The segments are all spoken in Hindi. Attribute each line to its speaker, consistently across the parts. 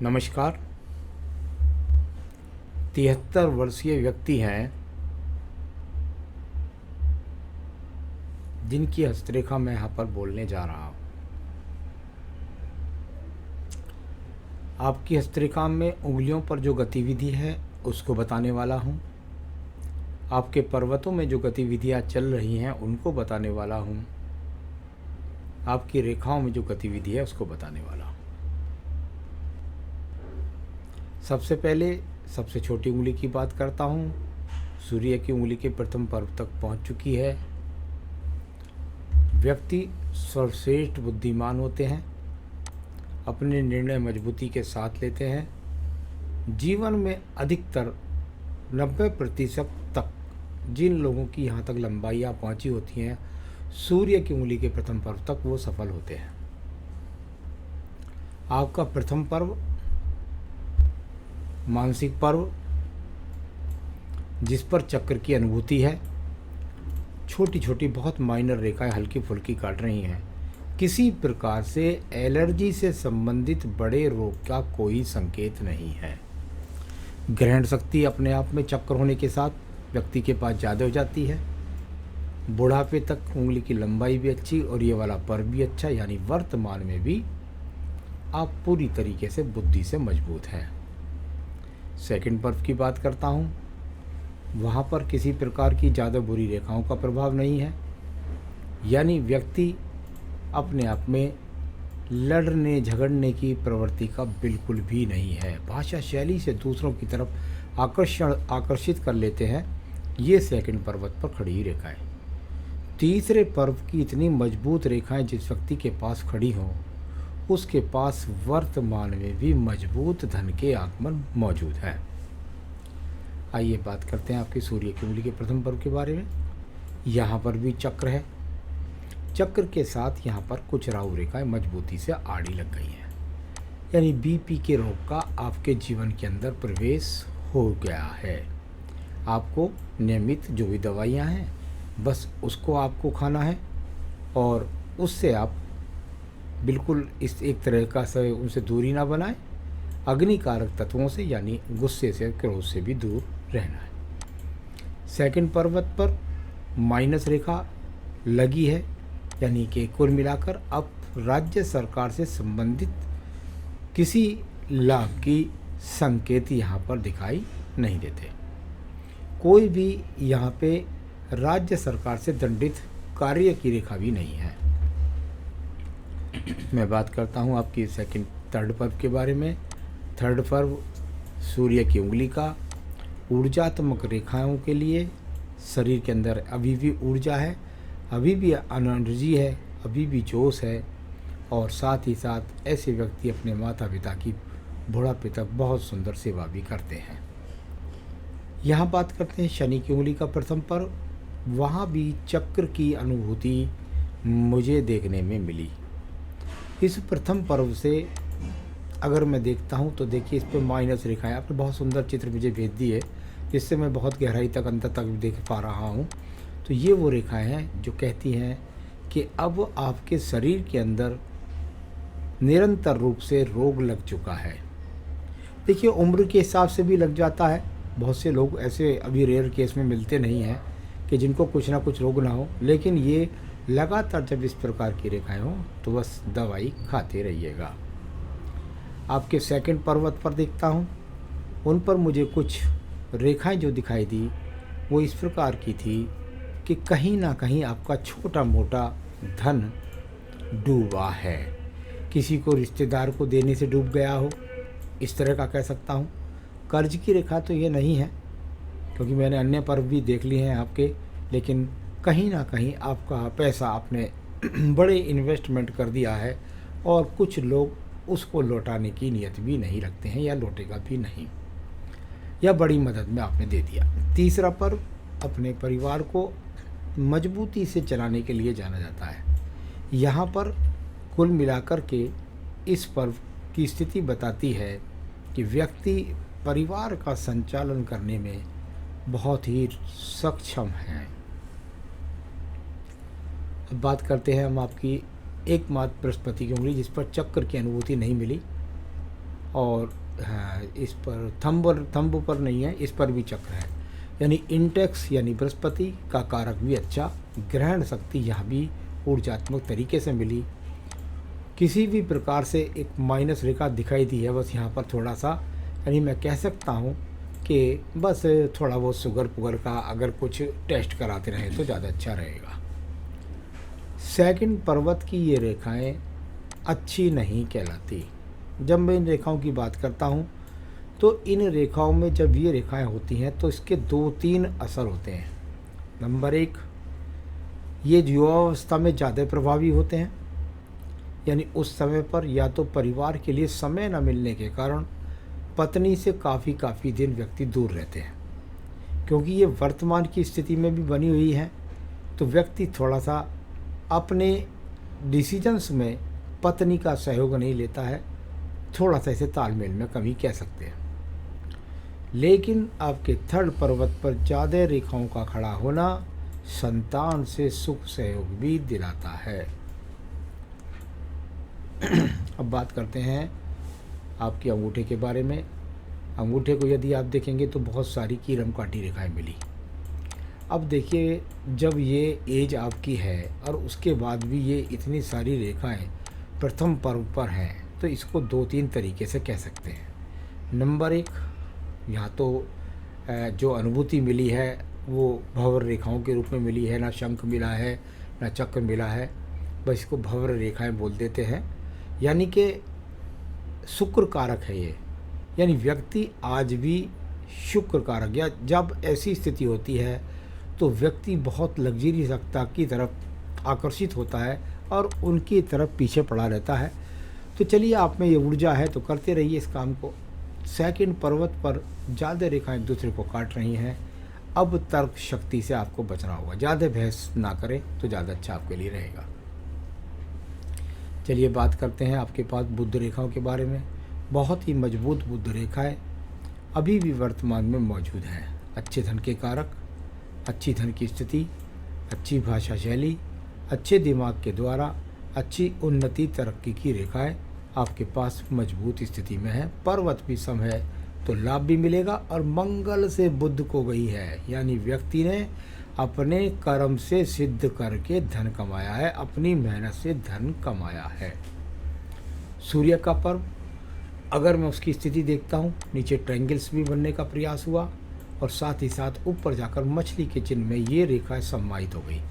Speaker 1: नमस्कार। 73 वर्षीय व्यक्ति हैं जिनकी हस्तरेखा मैं यहाँ पर बोलने जा रहा हूँ। आपकी हस्तरेखा में उंगलियों पर जो गतिविधि है उसको बताने वाला हूँ। आपके पर्वतों में जो गतिविधियाँ चल रही हैं उनको बताने वाला हूँ। आपकी रेखाओं में जो गतिविधि है उसको बताने वाला हूँ। सबसे पहले सबसे छोटी उंगली की बात करता हूँ। सूर्य की उंगली के प्रथम पर्व तक पहुँच चुकी है। व्यक्ति सर्वश्रेष्ठ बुद्धिमान होते हैं, अपने निर्णय मजबूती के साथ लेते हैं। जीवन में अधिकतर 90% तक जिन लोगों की यहाँ तक लंबाइयाँ पहुँची होती हैं, सूर्य की उंगली के प्रथम पर्व तक वो सफल होते हैं। आपका प्रथम पर्व मानसिक पर्व, जिस पर चक्र की अनुभूति है, छोटी छोटी बहुत माइनर रेखाएं हल्की फुल्की काट रही हैं। किसी प्रकार से एलर्जी से संबंधित बड़े रोग का कोई संकेत नहीं है। ग्रहण शक्ति अपने आप में चक्र होने के साथ व्यक्ति के पास ज़्यादा हो जाती है। बुढ़ापे तक उंगली की लंबाई भी अच्छी और ये वाला पर्व भी अच्छा, यानी वर्तमान में भी आप पूरी तरीके से बुद्धि से मजबूत हैं। सेकंड पर्व की बात करता हूँ। वहाँ पर किसी प्रकार की ज़्यादा बुरी रेखाओं का प्रभाव नहीं है, यानी व्यक्ति अपने आप में लड़ने झगड़ने की प्रवृत्ति का बिल्कुल भी नहीं है। भाषा शैली से दूसरों की तरफ आकर्षित कर लेते हैं। ये सेकंड पर्वत पर खड़ी रेखाएं। तीसरे पर्व की इतनी मजबूत रेखाएं जिस व्यक्ति के पास खड़ी हों, उसके पास वर्तमान में भी मजबूत धन के आगमन मौजूद है। आइए बात करते हैं आपके सूर्य की उंगली के प्रथम पर्व के बारे में। यहाँ पर भी चक्र है। चक्र के साथ यहाँ पर कुछ राहु रेखाएं मजबूती से आड़ी लग गई हैं, यानी बीपी के रोग का आपके जीवन के अंदर प्रवेश हो गया है। आपको नियमित जो भी दवाइयाँ हैं बस उसको आपको खाना है और उससे आप बिल्कुल इस एक तरह का से उनसे दूरी ना बनाएं। अग्निकारक तत्वों से यानी गुस्से से, क्रोध से भी दूर रहना है। सेकंड पर्वत पर माइनस रेखा लगी है, यानी कि कुल मिलाकर अब राज्य सरकार से संबंधित किसी लाभ की संकेत यहाँ पर दिखाई नहीं देते। कोई भी यहाँ पे राज्य सरकार से दंडित कार्य की रेखा भी नहीं है। मैं बात करता हूँ आपकी थर्ड पर्व के बारे में। थर्ड पर्व सूर्य की उंगली का ऊर्जात्मक रेखाओं के लिए शरीर के अंदर अभी भी ऊर्जा है, अभी भी एनर्जी है, अभी भी जोश है और साथ ही साथ ऐसे व्यक्ति अपने माता पिता की बुढ़ापे तक बहुत सुंदर सेवा भी करते हैं। यहाँ बात करते हैं शनि की उंगली का प्रथम पर्व। वहाँ भी चक्र की अनुभूति मुझे देखने में मिली। इस प्रथम पर्व से अगर मैं देखता हूँ तो देखिए, इस पर माइनस रेखाएं, आपने बहुत सुंदर चित्र मुझे भेज दी है जिससे मैं बहुत गहराई तक अंदर तक देख पा रहा हूँ। तो ये वो रेखाएं हैं जो कहती हैं कि अब आपके शरीर के अंदर निरंतर रूप से रोग लग चुका है। देखिए, उम्र के हिसाब से भी लग जाता है। बहुत से लोग ऐसे अभी रेयर केस में मिलते नहीं हैं कि जिनको कुछ ना कुछ रोग ना हो, लेकिन ये लगातार जब इस प्रकार की रेखाएं हों तो बस दवाई खाते रहिएगा। आपके सेकंड पर्वत पर देखता हूँ, उन पर मुझे कुछ रेखाएं जो दिखाई दी वो इस प्रकार की थी कि कहीं ना कहीं आपका छोटा मोटा धन डूबा है। किसी को रिश्तेदार को देने से डूब गया हो, इस तरह का कह सकता हूँ। कर्ज की रेखा तो ये नहीं है, क्योंकि मैंने अन्य पर्व भी देख लिए हैं आपके, लेकिन कहीं ना कहीं आपका पैसा आपने बड़े इन्वेस्टमेंट कर दिया है और कुछ लोग उसको लौटाने की नीयत भी नहीं रखते हैं या लौटेगा भी नहीं, या बड़ी मदद में आपने दे दिया। तीसरा पर्व अपने परिवार को मजबूती से चलाने के लिए जाना जाता है। यहाँ पर कुल मिलाकर के इस पर्व की स्थिति बताती है कि व्यक्ति परिवार का संचालन करने में बहुत ही सक्षम हैं। अब बात करते हैं हम आपकी एकमात्र बृहस्पति की उंगली जिस पर चक्र की अनुभूति नहीं मिली, और हाँ, इस पर थंब पर नहीं है, इस पर भी चक्र है, यानी इंडेक्स यानी बृहस्पति का कारक भी अच्छा, ग्रहण शक्ति यहाँ भी ऊर्जात्मक तरीके से मिली। किसी भी प्रकार से एक माइनस रेखा दिखाई दी है, बस यहाँ पर थोड़ा सा, यानी मैं कह सकता हूँ कि बस थोड़ा बहुत शुगर पुगर का अगर कुछ टेस्ट कराते रहें तो ज़्यादा अच्छा रहेगा। सेकंड पर्वत की ये रेखाएं अच्छी नहीं कहलाती। जब मैं इन रेखाओं की बात करता हूँ तो इन रेखाओं में जब ये रेखाएं होती हैं तो इसके 2-3 असर होते हैं। नंबर 1, ये युवावस्था में ज़्यादा प्रभावी होते हैं, यानी उस समय पर या तो परिवार के लिए समय न मिलने के कारण पत्नी से काफ़ी दिन व्यक्ति दूर रहते हैं। क्योंकि ये वर्तमान की स्थिति में भी बनी हुई है तो व्यक्ति थोड़ा सा अपने डिसीजंस में पत्नी का सहयोग नहीं लेता है, थोड़ा सा इसे तालमेल में कमी कह सकते हैं। लेकिन आपके थर्ड पर्वत पर ज़्यादा रेखाओं का खड़ा होना संतान से सुख सहयोग भी दिलाता है। अब बात करते हैं आपके अंगूठे के बारे में। अंगूठे को यदि आप देखेंगे तो बहुत सारी कीरम काटी रेखाएं मिली। अब देखिए, जब ये एज आपकी है और उसके बाद भी ये इतनी सारी रेखाएं प्रथम पर्व पर हैं तो इसको 2-3 तरीके से कह सकते हैं। नंबर 1, यहाँ तो जो अनुभूति मिली है वो भंवर रेखाओं के रूप में मिली है, ना शंख मिला है ना चक्र मिला है, बस इसको भंवर रेखाएं बोल देते हैं। यानी कि शुक्र कारक है ये, यानी व्यक्ति आज भी शुक्र कारक, या जब ऐसी स्थिति होती है तो व्यक्ति बहुत लग्जरी सत्ता की तरफ आकर्षित होता है और उनकी तरफ पीछे पड़ा रहता है। तो चलिए, आप में ये ऊर्जा है तो करते रहिए इस काम को। सेकंड पर्वत पर ज़्यादा रेखाएं एक दूसरे को काट रही हैं। अब तर्क शक्ति से आपको बचना होगा, ज़्यादा बहस ना करें तो ज़्यादा अच्छा आपके लिए रहेगा। चलिए बात करते हैं आपके पास बुध रेखाओं के बारे में। बहुत ही मजबूत बुध रेखाएं अभी भी वर्तमान में मौजूद हैं। अच्छे धन के कारक, अच्छी धन की स्थिति, अच्छी भाषा शैली, अच्छे दिमाग के द्वारा अच्छी उन्नति तरक्की की रेखाएं आपके पास मजबूत स्थिति में है। पर्वत भी सम है तो लाभ भी मिलेगा, और मंगल से बुध को गई है, यानी व्यक्ति ने अपने कर्म से सिद्ध करके धन कमाया है, अपनी मेहनत से धन कमाया है। सूर्य का पर्व, अगर मैं उसकी स्थिति देखता हूँ, नीचे ट्रायंगल्स भी बनने का प्रयास हुआ और साथ ही साथ ऊपर जाकर मछली के चिन्ह में ये रेखा सम्मानित हो गई,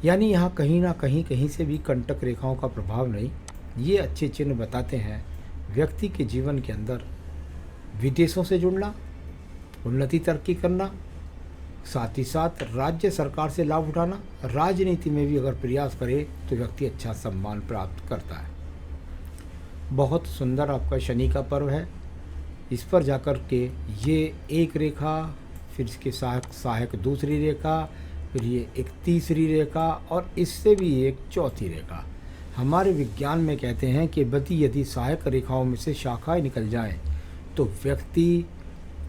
Speaker 1: यानी यहाँ कहीं ना कहीं से भी कंटक रेखाओं का प्रभाव नहीं। ये अच्छे चिन्ह बताते हैं व्यक्ति के जीवन के अंदर विदेशों से जुड़ना, उन्नति तरक्की करना, साथ ही साथ राज्य सरकार से लाभ उठाना, राजनीति में भी अगर प्रयास करे तो व्यक्ति अच्छा सम्मान प्राप्त करता है। बहुत सुंदर आपका शनि का पर्व है। इस पर जाकर के ये एक रेखा, फिर इसके सहायक दूसरी रेखा, फिर ये एक तीसरी रेखा और इससे भी एक चौथी रेखा। हमारे विज्ञान में कहते हैं कि यदि सहायक रेखाओं में से शाखाएं निकल जाएं तो व्यक्ति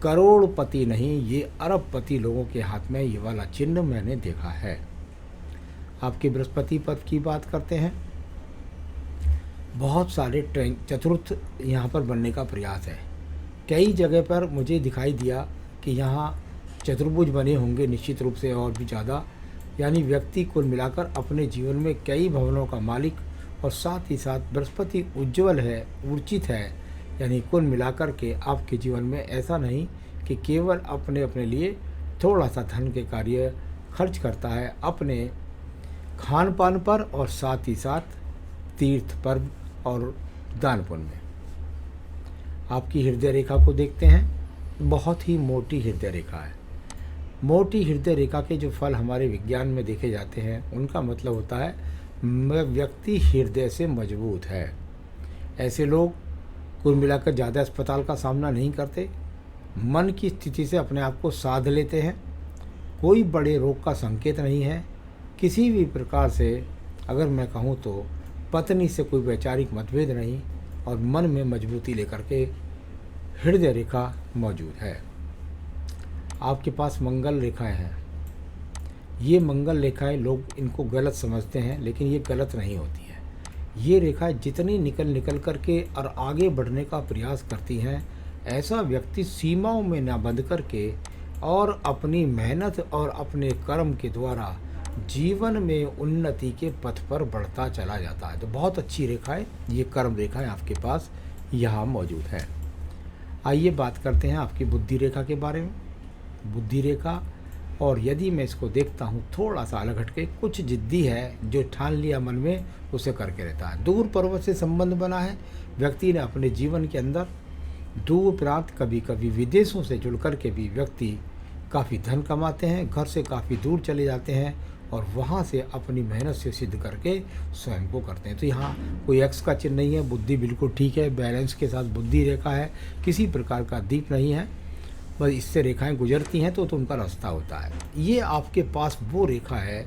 Speaker 1: करोड़पति नहीं, ये अरबपति लोगों के हाथ में ये वाला चिन्ह मैंने देखा है। आपके बृहस्पति पद की बात करते हैं। बहुत सारे चतुर्थ यहाँ पर बनने का प्रयास है। कई जगह पर मुझे दिखाई दिया कि यहाँ चतुर्भुज बने होंगे निश्चित रूप से, और भी ज़्यादा, यानी व्यक्ति कुल मिलाकर अपने जीवन में कई भवनों का मालिक, और साथ ही साथ बृहस्पति उज्ज्वल है, ऊर्जित है, यानी कुल मिलाकर के आपके जीवन में ऐसा नहीं कि केवल अपने लिए थोड़ा सा धन के कार्य खर्च करता है, अपने खान पान पर और साथ ही साथ तीर्थ पर और दान पुण्य में। आपकी हृदय रेखा को देखते हैं। बहुत ही मोटी हृदय रेखा है। मोटी हृदय रेखा के जो फल हमारे विज्ञान में देखे जाते हैं उनका मतलब होता है व्यक्ति हृदय से मजबूत है। ऐसे लोग कुल मिलाकर ज़्यादा अस्पताल का सामना नहीं करते, मन की स्थिति से अपने आप को साध लेते हैं, कोई बड़े रोग का संकेत नहीं है। किसी भी प्रकार से अगर मैं कहूँ तो पत्नी से कोई वैचारिक मतभेद नहीं, और मन में मजबूती लेकर के हृदय रेखा मौजूद है। आपके पास मंगल रेखाएं हैं। ये मंगल रेखाएं लोग इनको गलत समझते हैं, लेकिन ये गलत नहीं होती है। ये रेखाएं जितनी निकल कर के और आगे बढ़ने का प्रयास करती हैं, ऐसा व्यक्ति सीमाओं में ना बंध करके और अपनी मेहनत और अपने कर्म के द्वारा जीवन में उन्नति के पथ पर बढ़ता चला जाता है। तो बहुत अच्छी रेखाएं, ये कर्म रेखाएं आपके पास यहाँ मौजूद है। आइए बात करते हैं आपकी बुद्धि रेखा के बारे में। बुद्धि रेखा, और यदि मैं इसको देखता हूँ थोड़ा सा अलग हटके, कुछ जिद्दी है, जो ठान लिया मन में उसे करके रहता है। दूर पर्वत से संबंध बना है, व्यक्ति ने अपने जीवन के अंदर दूर प्रांत, कभी कभी विदेशों से जुड़ कर के भी व्यक्ति काफ़ी धन कमाते हैं, घर से काफ़ी दूर चले जाते हैं और वहाँ से अपनी मेहनत से सिद्ध करके स्वयं को करते हैं। तो यहाँ कोई एक्स का चिन्ह नहीं है, बुद्धि बिल्कुल ठीक है, बैलेंस के साथ बुद्धि रेखा है, किसी प्रकार का दीप नहीं है, बस इससे रेखाएं गुजरती हैं तो उनका रास्ता होता है। ये आपके पास वो रेखा है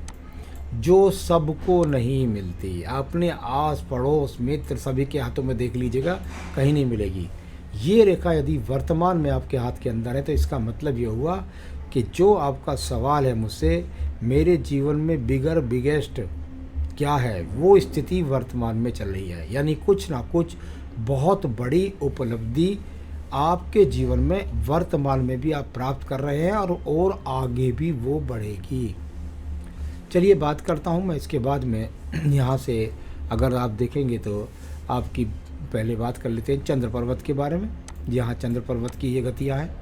Speaker 1: जो सबको नहीं मिलती, अपने आस पड़ोस मित्र सभी के हाथों में देख लीजिएगा, कहीं नहीं मिलेगी। ये रेखा यदि वर्तमान में आपके हाथ के अंदर है तो इसका मतलब ये हुआ कि जो आपका सवाल है मुझसे, मेरे जीवन में बिगेस्ट क्या है, वो स्थिति वर्तमान में चल रही है। यानी कुछ ना कुछ बहुत बड़ी उपलब्धि आपके जीवन में वर्तमान में भी आप प्राप्त कर रहे हैं और आगे भी वो बढ़ेगी। चलिए बात करता हूँ मैं इसके बाद में। यहाँ से अगर आप देखेंगे तो आपकी पहले बात कर लेते हैं चंद्र पर्वत के बारे में। यहाँ चंद्र पर्वत की ये गतियाँ हैं।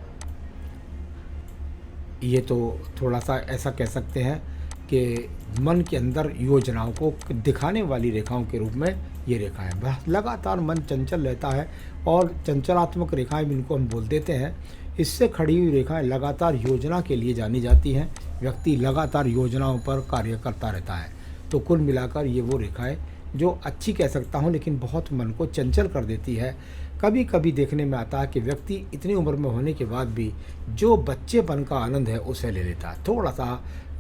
Speaker 1: ये तो थोड़ा सा ऐसा कह सकते हैं कि मन के अंदर योजनाओं को दिखाने वाली रेखाओं के रूप में ये रेखा है। लगातार मन चंचल रहता है और चंचलात्मक रेखाएं भी इनको हम बोल देते हैं। इससे खड़ी हुई रेखाएं लगातार योजना के लिए जानी जाती हैं। व्यक्ति लगातार योजनाओं पर कार्य करता रहता है। तो कुल मिलाकर ये वो रेखाएं जो अच्छी कह सकता हूँ, लेकिन बहुत मन को चंचल कर देती है। कभी कभी देखने में आता है कि व्यक्ति इतनी उम्र में होने के बाद भी जो बच्चेपन का आनंद है उसे ले लेता है। थोड़ा सा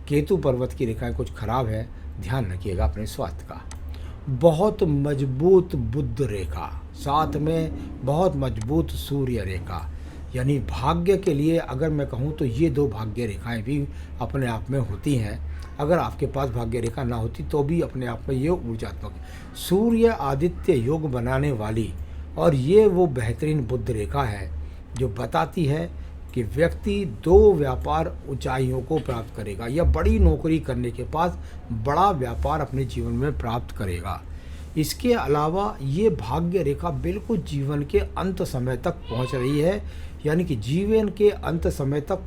Speaker 1: केतु पर्वत की रेखाएं कुछ खराब है, ध्यान रखिएगा अपने स्वास्थ्य का। बहुत मजबूत बुध रेखा, साथ में बहुत मजबूत सूर्य रेखा, यानी भाग्य के लिए अगर मैं कहूँ तो ये दो भाग्य रेखाएं भी अपने आप में होती हैं। अगर आपके पास भाग्य रेखा ना होती तो भी अपने आप में ये ऊर्जात्मक सूर्य आदित्य योग बनाने वाली, और ये वो बेहतरीन बुध रेखा है जो बताती है कि व्यक्ति दो व्यापार ऊंचाइयों को प्राप्त करेगा या बड़ी नौकरी करने के पास बड़ा व्यापार अपने जीवन में प्राप्त करेगा। इसके अलावा ये भाग्य रेखा बिल्कुल जीवन के अंत समय तक पहुंच रही है, यानी कि जीवन के अंत समय तक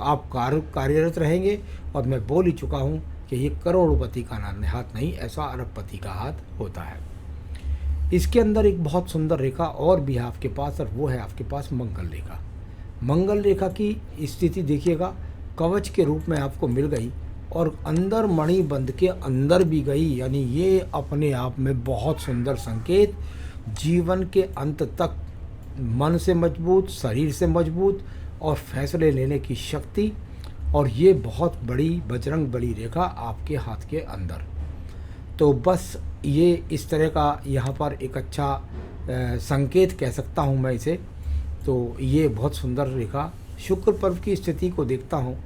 Speaker 1: आप कार्यरत रहेंगे। और मैं बोल ही चुका हूँ कि ये करोड़पति का हाथ नहीं, ऐसा अरबपति का हाथ होता है। इसके अंदर एक बहुत सुंदर रेखा और भी है आपके पास, और वो है आपके पास मंगल रेखा। मंगल रेखा की स्थिति देखिएगा, कवच के रूप में आपको मिल गई और अंदर मणिबंध के अंदर भी गई, यानी ये अपने आप में बहुत सुंदर संकेत। जीवन के अंत तक मन से मजबूत, शरीर से मजबूत और फैसले लेने की शक्ति, और ये बहुत बड़ी बजरंग बली रेखा आपके हाथ के अंदर। तो बस ये इस तरह का यहाँ पर एक अच्छा संकेत कह सकता हूँ मैं इसे। तो ये बहुत सुंदर रेखा। शुक्र पर्व की स्थिति को देखता हूँ,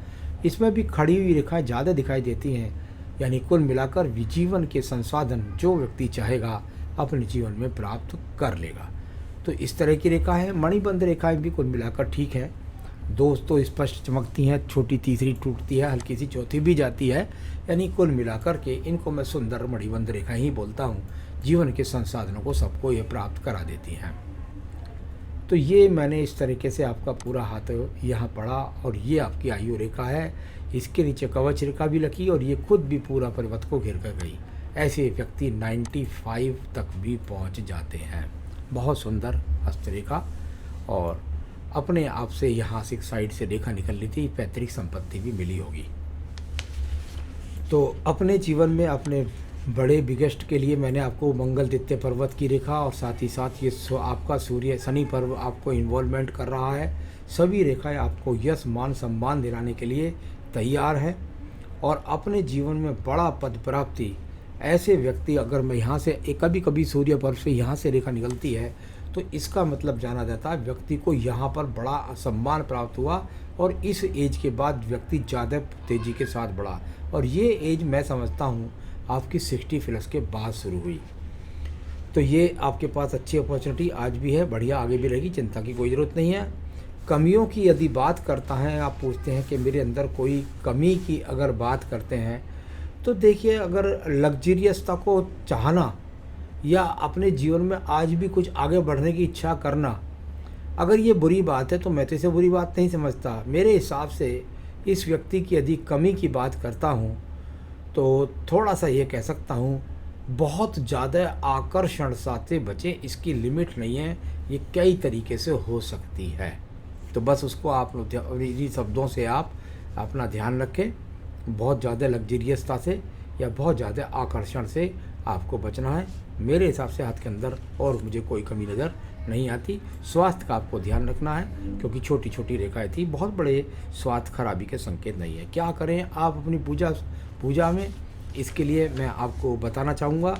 Speaker 1: इसमें भी खड़ी हुई रेखाएं ज़्यादा दिखाई देती हैं, यानी कुल मिलाकर जीवन के संसाधन जो व्यक्ति चाहेगा अपने जीवन में प्राप्त कर लेगा। तो इस तरह की रेखा है। मणिबंध रेखाएं भी कुल मिलाकर ठीक है, दो तो स्पष्ट चमकती हैं, छोटी तीसरी टूटती है, हल्की सी चौथी भी जाती है, यानी कुल मिलाकर के इनको मैं सुंदर मणिबंध रेखा ही बोलता हूँ। जीवन के संसाधनों को सबको ये प्राप्त करा देती हैं। तो ये मैंने इस तरीके से आपका पूरा हाथ यहाँ पड़ा, और ये आपकी आयु रेखा है। इसके नीचे कवच रेखा भी लगी और ये खुद भी पूरा पर्वत को घेर कर गई। ऐसे व्यक्ति 95 तक भी पहुँच जाते हैं। बहुत सुंदर हस्तरेखा, और अपने आप से यहाँ से साइड से रेखा निकल ली थी, पैतृक संपत्ति भी मिली होगी। तो अपने जीवन में अपने बड़े बिगेस्ट के लिए मैंने आपको मंगलदित्य पर्वत की रेखा और साथ ही साथ ये आपका सूर्य शनि पर्व आपको इन्वॉल्वमेंट कर रहा है। सभी रेखाएं आपको यश मान सम्मान दिलाने के लिए तैयार हैं, और अपने जीवन में बड़ा पद प्राप्ति। ऐसे व्यक्ति, अगर मैं यहाँ से कभी कभी सूर्य पर्व से यहाँ से रेखा निकलती है तो इसका मतलब जाना जाता है व्यक्ति को यहाँ पर बड़ा सम्मान प्राप्त हुआ और इस एज के बाद व्यक्ति ज़्यादा तेज़ी के साथ बढ़ा। और ये एज मैं समझता हूँ आपकी 60+ के बाद शुरू हुई। तो ये आपके पास अच्छी अपॉर्चुनिटी आज भी है, बढ़िया आगे भी रहेगी, चिंता की कोई ज़रूरत नहीं है। कमियों की यदि बात करता है, आप पूछते हैं कि मेरे अंदर कोई कमी की अगर बात करते हैं, तो देखिए अगर लग्जरियसता को चाहना या अपने जीवन में आज भी कुछ आगे बढ़ने की इच्छा करना, अगर ये बुरी बात है तो मैं तो इसे बुरी बात नहीं समझता। मेरे हिसाब से इस व्यक्ति की यदि कमी की बात करता हूँ तो थोड़ा सा ये कह सकता हूँ, बहुत ज़्यादा आकर्षण से बचें, इसकी लिमिट नहीं है, ये कई तरीके से हो सकती है। तो बस उसको आप इन्हीं शब्दों से आप अपना ध्यान रखें। बहुत ज़्यादा लग्जरियसता से या बहुत ज़्यादा आकर्षण से आपको बचना है। मेरे हिसाब से हाथ के अंदर और मुझे कोई कमी नज़र नहीं आती। स्वास्थ्य का आपको ध्यान रखना है, क्योंकि छोटी छोटी रेखाएं थी, बहुत बड़े स्वास्थ्य खराबी के संकेत नहीं है। क्या करें आप अपनी पूजा में, इसके लिए मैं आपको बताना चाहूँगा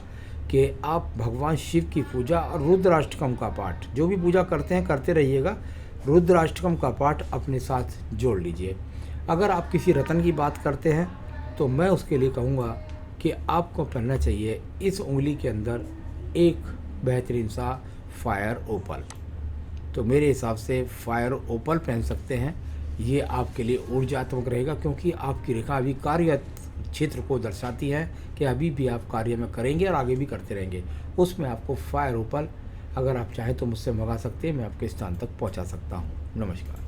Speaker 1: कि आप भगवान शिव की पूजा और रुद्राष्टकम का पाठ, जो भी पूजा करते हैं करते रहिएगा, रुद्राष्टकम का पाठ अपने साथ जोड़ लीजिए। अगर आप किसी रत्न की बात करते हैं तो मैं उसके लिए कहूँगा कि आपको पहनना चाहिए इस उंगली के अंदर एक बेहतरीन सा फायर ओपल। तो मेरे हिसाब से फायर ओपल पहन सकते हैं, ये आपके लिए ऊर्जात्मक रहेगा, क्योंकि आपकी रेखा अभी कार्य क्षेत्र को दर्शाती है कि अभी भी आप कार्य में करेंगे और आगे भी करते रहेंगे। उसमें आपको फायर ओपल अगर आप चाहें तो मुझसे मंगा सकते हैं, मैं आपके स्थान तक पहुंचा सकता हूं। नमस्कार।